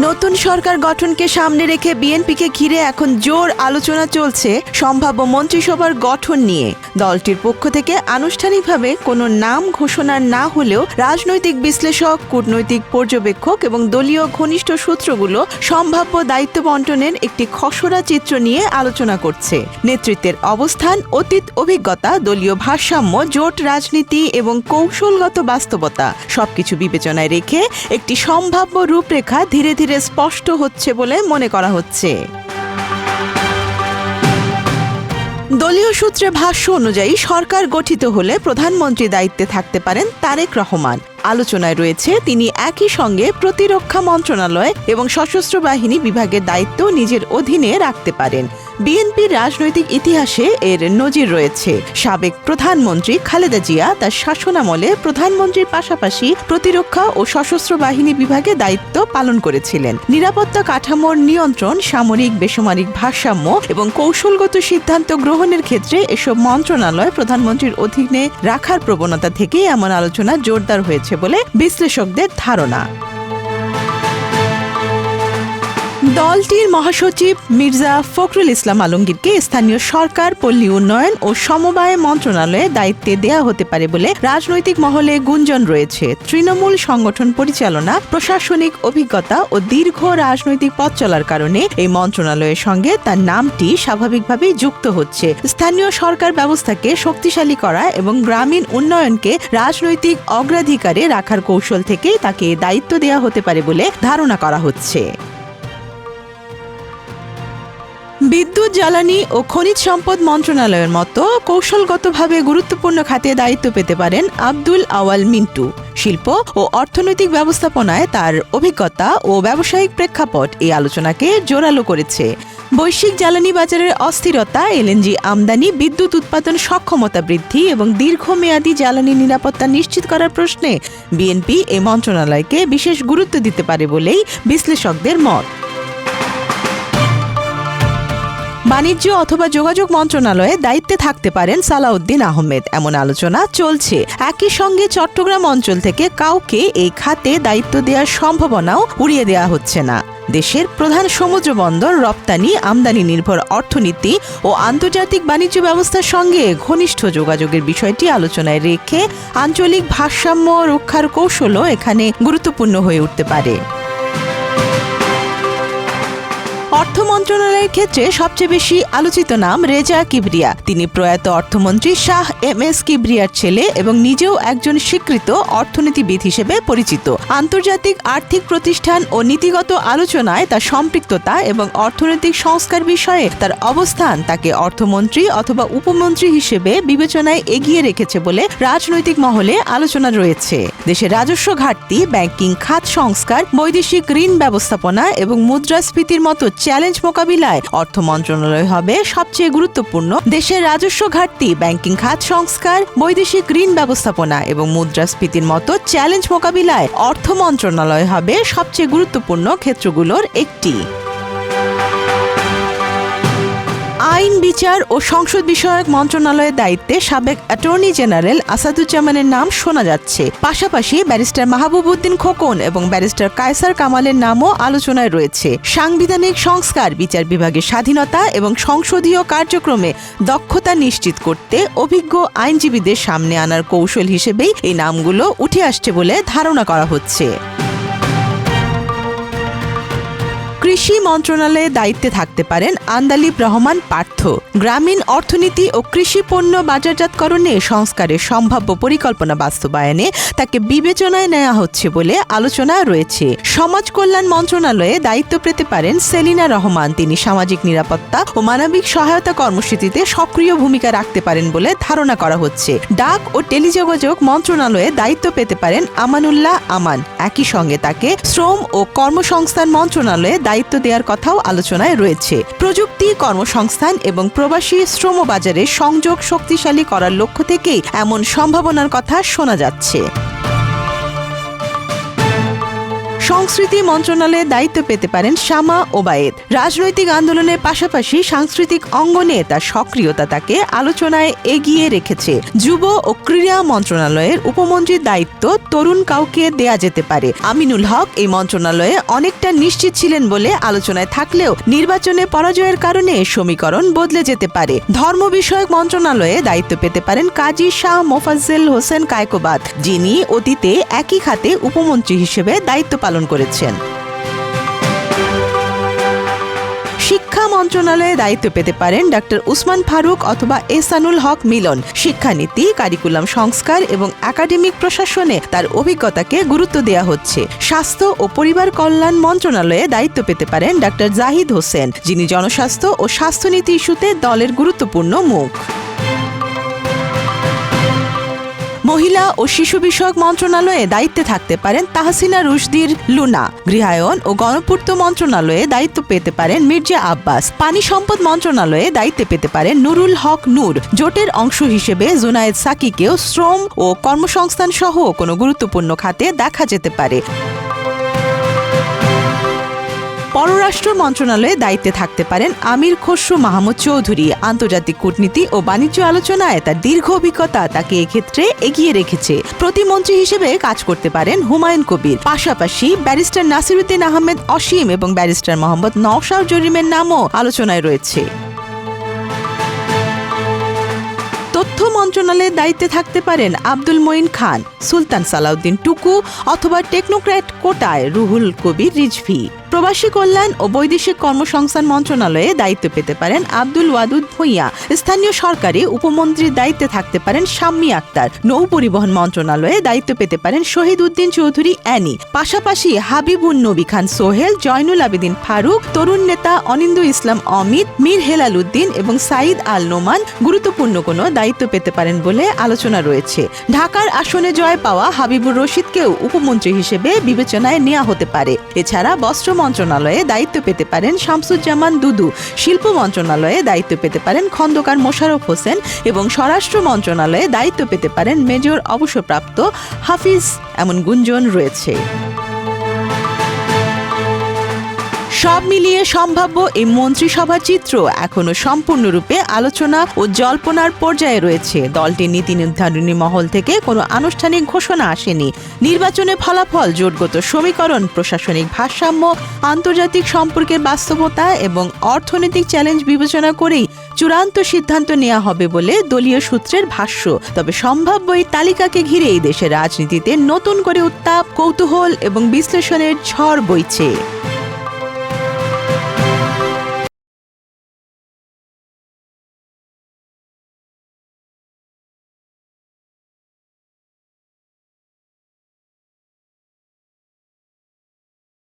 নতুন সরকার গঠনকে সামনে রেখে বিএনপিকে ঘিরে এখন জোর আলোচনা চলছে সম্ভাব্য মন্ত্রিসভার গঠন নিয়ে। দলটির পক্ষ থেকে আনুষ্ঠানিকভাবে কোনো নাম ঘোষণা না হলেও রাজনৈতিক বিশ্লেষক, কূটনৈতিক পর্যবেক্ষক এবং দলীয় ঘনিষ্ঠ সূত্রগুলো সম্ভাব্য দায়িত্ব বণ্টনের একটি খসড়া চিত্র নিয়ে আলোচনা করছে। নেতৃত্বের অবস্থান, অতীত অভিজ্ঞতা, দলীয় ভারসাম্য, জোট রাজনীতি এবং কৌশলগত বাস্তবতা সবকিছু বিবেচনায় রেখে একটি সম্ভাব্য রূপরেখা ধীরে ধীরে স্পষ্ট হচ্ছে বলে মনে করা হচ্ছে। দলীয় সূত্রে ভাষ্য অনুযায়ী সরকার গঠিত হলে প্রধানমন্ত্রী দায়িত্বে থাকতে পারেন তারেক রহমান। আলোচনায় রয়েছে তিনি একই সঙ্গে প্রতিরক্ষা মন্ত্রণালয় এবং সশস্ত্র বাহিনী বিভাগের দায়িত্ব নিজের অধীনে রাখতে পারেন। বিএনপির রাজনৈতিক ইতিহাসে এর নজির রয়েছে। সাবেক প্রধানমন্ত্রী খালেদা জিয়া তার শাসনামলে প্রধানমন্ত্রীর পাশাপাশি প্রতিরক্ষা ও সশস্ত্র বাহিনী বিভাগে দায়িত্ব পালন করেছিলেন। নিরাপত্তা কাঠামোর নিয়ন্ত্রণ, সামরিক বেসামরিক ভারসাম্য এবং কৌশলগত সিদ্ধান্ত গ্রহণের ক্ষেত্রে এসব মন্ত্রণালয় প্রধানমন্ত্রীর অধীনে রাখার প্রবণতা থেকেই এমন আলোচনা জোরদার হয়েছে বলে বিশ্লেষকদের ধারণা। দলটির মহাসচিব মির্জা ফখরুল ইসলাম আলমগীরকে স্থানীয় সরকার, পল্লী উন্নয়ন ও সমবায় মন্ত্রণালয়ে দায়িত্বে দেয়া হতে পারে বলে রাজনৈতিক মহলে গুঞ্জন রয়েছে। তৃণমূল সংগঠন পরিচালনা, প্রশাসনিক অভিজ্ঞতা ও দীর্ঘ রাজনৈতিক পথ চলার কারণে এই মন্ত্রণালয়ের সঙ্গে তার নামটি স্বাভাবিকভাবেই যুক্ত হচ্ছে। স্থানীয় সরকার ব্যবস্থাকে শক্তিশালী করা এবং গ্রামীণ উন্নয়নকে রাজনৈতিক অগ্রাধিকারে রাখার কৌশল থেকেই তাকে দায়িত্ব দেয়া হতে পারে বলে ধারণা করা হচ্ছে। বিদ্যুৎ, জ্বালানি ও খনিজ সম্পদ মন্ত্রণালয়ের মতো কৌশলগতভাবে গুরুত্বপূর্ণ খাতে দায়িত্ব পেতে পারেন আব্দুল আওয়াল মিন্টু। শিল্প ও অর্থনৈতিক ব্যবস্থাপনায় তার অভিজ্ঞতা ও ব্যবসায়িক প্রেক্ষাপট এই আলোচনাকে জোরালো করেছে। বৈশ্বিক জ্বালানি বাজারের অস্থিরতা, এলএনজি আমদানি, বিদ্যুৎ উৎপাদন সক্ষমতা বৃদ্ধি এবং দীর্ঘমেয়াদী জ্বালানি নিরাপত্তা নিশ্চিত করার প্রশ্নে বিএনপি এই মন্ত্রণালয়কে বিশেষ গুরুত্ব দিতে পারে বলেই বিশ্লেষকদের মত। বাণিজ্য অথবা যোগাযোগ মন্ত্রণালয়ে দায়িত্বে থাকতে পারেন সালাউদ্দিন আহমেদ, এমন আলোচনা চলছে। একই সঙ্গে চট্টগ্রাম অঞ্চল থেকে কাউকে এই খাতে দায়িত্ব দেওয়ার সম্ভাবনাও উড়িয়ে দেওয়া হচ্ছে না। দেশের প্রধান সমুদ্র বন্দর, রপ্তানি আমদানি নির্ভর অর্থনীতি ও আন্তর্জাতিক বাণিজ্য ব্যবস্থার সঙ্গে ঘনিষ্ঠ যোগাযোগের বিষয়টি আলোচনায় রেখে আঞ্চলিক ভারসাম্য রক্ষার কৌশলও এখানে গুরুত্বপূর্ণ হয়ে উঠতে পারে। অর্থ মন্ত্রণালয়ের ক্ষেত্রে সবচেয়ে বেশি আলোচিত নাম রেজা কিবরিয়া। তিনি প্রয়াত অর্থমন্ত্রী শাহ এম.এস. কিবরিয়ার ছেলে এবং নিজেও একজন স্বীকৃত অর্থনীতিবিদ হিসেবে পরিচিত। আন্তর্জাতিক আর্থিক প্রতিষ্ঠান ও নীতিগত আলোচনায় তার সম্পৃক্ততা এবং অর্থনৈতিক সংস্কার বিষয়ে তার অবস্থান তাকে অর্থমন্ত্রী অথবা উপমন্ত্রী হিসেবে বিবেচনায় এগিয়ে রেখেছে বলে রাজনৈতিক মহলে আলোচনা রয়েছে। দেশের রাজস্ব ঘাটতি, ব্যাংকিং খাত সংস্কার, বৈদেশিক ঋণ ব্যবস্থাপনা এবং মুদ্রাস্ফীতির মতো চ্যালেঞ্জ মোকাবিলায় অর্থ মন্ত্রণালয় হবে সবচেয়ে গুরুত্বপূর্ণ। দেশের রাজস্ব ঘাটতি, ব্যাংকিং খাত সংস্কার, বৈদেশিক ঋণ ব্যবস্থাপনা এবং মুদ্রাস্ফীতির মতো চ্যালেঞ্জ মোকাবিলায় অর্থ মন্ত্রণালয় হবে সবচেয়ে গুরুত্বপূর্ণ ক্ষেত্রগুলোর একটি। আইন, বিচার ও সংসদ বিষয়ক মন্ত্রণালয়ের দায়িত্বে সাবেক অ্যাটর্নি জেনারেল আসাদুজ্জামানের নাম শোনা যাচ্ছে। পাশাপাশি ব্যারিস্টার মাহবুব উদ্দিন খোকন এবং ব্যারিস্টার কায়সার কামালের নামও আলোচনায় রয়েছে। সাংবিধানিক সংস্কার, বিচার বিভাগের স্বাধীনতা এবং সংসদীয় কার্যক্রমে দক্ষতা নিশ্চিত করতে অভিজ্ঞ আইনজীবীদের সামনে আনার কৌশল হিসেবেই এই নামগুলো উঠে আসছে বলে ধারণা করা হচ্ছে। কৃষি মন্ত্রণালয়ে দায়িত্বে থাকতে পারেন আন্দালিব রহমান পার্থ। গ্রামীণ অর্থনীতি ও কৃষি পণ্য বাজারজাতকরণে সংস্কারের সম্ভাব্য পরিকল্পনা বাস্তবায়নে তাকে বিবেচনায় নেওয়া হচ্ছে বলে আলোচনা রয়েছে। সমাজ কল্যাণ মন্ত্রণালয়ে দায়িত্ব পেতে পারেন সেলিনা রহমান। তিনি সামাজিক নিরাপত্তা ও মানবিক সহায়তা কর্মসূচিতে সক্রিয় ভূমিকা রাখতে পারেন বলে ধারণা করা হচ্ছে। ডাক ও টেলিযোগাযোগ মন্ত্রণালয়ে দায়িত্ব পেতে পারেন আমানুল্লাহ আমান। একই সঙ্গে তাকে শ্রম ও কর্মসংস্থান মন্ত্রণালয়ে দায়িত্ব দেওয়ার কথাও আলোচনায় রয়েছে। প্রযুক্তি, কর্মসংস্থান এবং প্রবাসী শ্রম বাজারে সংযোগ শক্তিশালী করার লক্ষ্য থেকেই এমন সম্ভাবনার কথা শোনা যাচ্ছে। সংস্কৃতি মন্ত্রণালয়ে দায়িত্ব পেতে পারেন শামা ওবায়েদ। রাজনৈতিক আন্দোলনের পাশাপাশি সাংস্কৃতিক অঙ্গনে তার সক্রিয়তা তাকে আলোচনায় এগিয়ে রেখেছে। যুব ও ক্রীড়া মন্ত্রণালয়ের উপমন্ত্রীর দায়িত্ব তরুণ কাউকে দেয়া যেতে পারে। আমিনুল হক এই মন্ত্রণালয়ে অনেকটা নিশ্চিত ছিলেন বলে আলোচনায় থাকলেও নির্বাচনে পরাজয়ের কারণে সমীকরণ বদলে যেতে পারে। ধর্ম বিষয়ক মন্ত্রণালয়ে দায়িত্ব পেতে পারেন কাজী শাহ মোফাজ্জেল হোসেন কায়কোবাদ, যিনি অতীতে একই খাতে উপমন্ত্রী হিসেবে দায়িত্ব পালন করেছেন। শিক্ষা মন্ত্রণালয়ে দায়িত্ব পেতে পারেন ডক্টর উসমান ফারুক অথবা এহসানুল হক মিলন। শিক্ষানীতি, কারিকুলাম সংস্কার এবং একাডেমিক প্রশাসনে তার অভিজ্ঞতাকে গুরুত্ব দেওয়া হচ্ছে। স্বাস্থ্য ও পরিবার কল্যাণ মন্ত্রণালয়ে দায়িত্ব পেতে পারেন ডক্টর জাহিদ হোসেন, যিনি জনস্বাস্থ্য ও স্বাস্থ্যনীতি ইস্যুতে দলের গুরুত্বপূর্ণ মুখ। মহিলা ও শিশু বিষয়ক মন্ত্রণালয়ে দায়িত্বে থাকতে পারেন তাহসিনা রুশদীর লুনা। গৃহায়ন ও গণপূর্ত মন্ত্রণালয়ে দায়িত্ব পেতে পারেন মির্জা আব্বাস। পানি সম্পদ মন্ত্রণালয়ে দায়িত্বে পেতে পারেন নুরুল হক নূর। জোটের অংশ হিসেবে জুনায়েদ সাকিকেও শ্রম ও কর্মসংস্থান সহ কোনো গুরুত্বপূর্ণ খাতে দেখা যেতে পারে। পররাষ্ট্র মন্ত্রণালয়ে দায়িত্বে থাকতে পারেন আমির খসরু মাহমুদ চৌধুরী। আন্তর্জাতিক কূটনীতি ও বাণিজ্য আলোচনায় তার দীর্ঘ অভিজ্ঞতা তাকে এক্ষেত্রে এগিয়ে রেখেছে। প্রতিমন্ত্রী হিসেবে কাজ করতে পারেন হুমায়ুন কবির। পাশাপাশি ব্যারিস্টার নাসিরুদ্দিন আহমেদ অসীম এবং ব্যারিস্টার মোহাম্মদ নওশাদ জরিমের নামও আলোচনায় রয়েছে। তথ্য মন্ত্রণালয়ের দায়িত্বে থাকতে পারেন আব্দুল মঈন খান, সুলতান সালাউদ্দিন টুকু অথবা টেকনোক্র্যাট কোটায় রুহুল কবির রিজভী। প্রবাসী কল্যাণ ও বৈদেশিক কর্মসংস্থান মন্ত্রণালয়ে দায়িত্ব পেতে পারেন আব্দুল ওয়াদুদ ভূঁইয়া। স্থানীয় সরকারে উপমন্ত্রীর দায়িত্বে থাকতে পারেন শাম্মী আক্তার। নৌ পরিবহন মন্ত্রণালয়ে দায়িত্ব পেতে পারেন শহীদ উদ্দিন চৌধুরী অ্যানি। পাশাপাশি হাবিবুন নবী খান সোহেল, জয়নুল আবেদিন ফারুক, তরুণ নেতা অনিন্দু ইসলাম অমিত, মীর হেলাল উদ্দিন এবং সাইদ আল নোমান গুরুত্বপূর্ণ কোনো দায়িত্ব পেতে পারেন বলে আলোচনা রয়েছে। ঢাকার আসনে জয় পাওয়া হাবিবুর রশিদকেও উপমন্ত্রী হিসেবে বিবেচনায় নেওয়া হতে পারে। এছাড়া বস্ত্র মন্ত্রণালয়ে দায়িত্ব পেতে পারেন শামসুজ্জামান দুদু। শিল্প মন্ত্রণালয়ে দায়িত্ব পেতে পারেন খন্দকার মোশাররফ হোসেন এবং স্বরাষ্ট্র মন্ত্রণালয়ে দায়িত্ব পেতে পারেন মেজর অবসরপ্রাপ্ত হাফিজ। এমন গুঞ্জন রয়েছে। সব মিলিয়ে সম্ভাব্য এই মন্ত্রিসভার চিত্র এখনো সম্পূর্ণরূপে আলোচনা ও জল্পনার পর্যায়ে রয়েছে। দলটির নীতি নির্ধারণী মহল থেকে কোনো আনুষ্ঠানিক ঘোষণা আসেনি। নির্বাচনে ফলাফল, জোটগত সমীকরণ, প্রশাসনিক ভারসাম্য, আন্তর্জাতিক সম্পর্কের বাস্তবতা এবং অর্থনৈতিক চ্যালেঞ্জ বিবেচনা করেই চূড়ান্ত সিদ্ধান্ত নেওয়া হবে বলে দলীয় সূত্রের ভাষ্য। তবে সম্ভাব্য এই তালিকাকে ঘিরেই দেশের রাজনীতিতে নতুন করে উত্তাপ, কৌতূহল এবং বিশ্লেষণের ঝড় বইছে।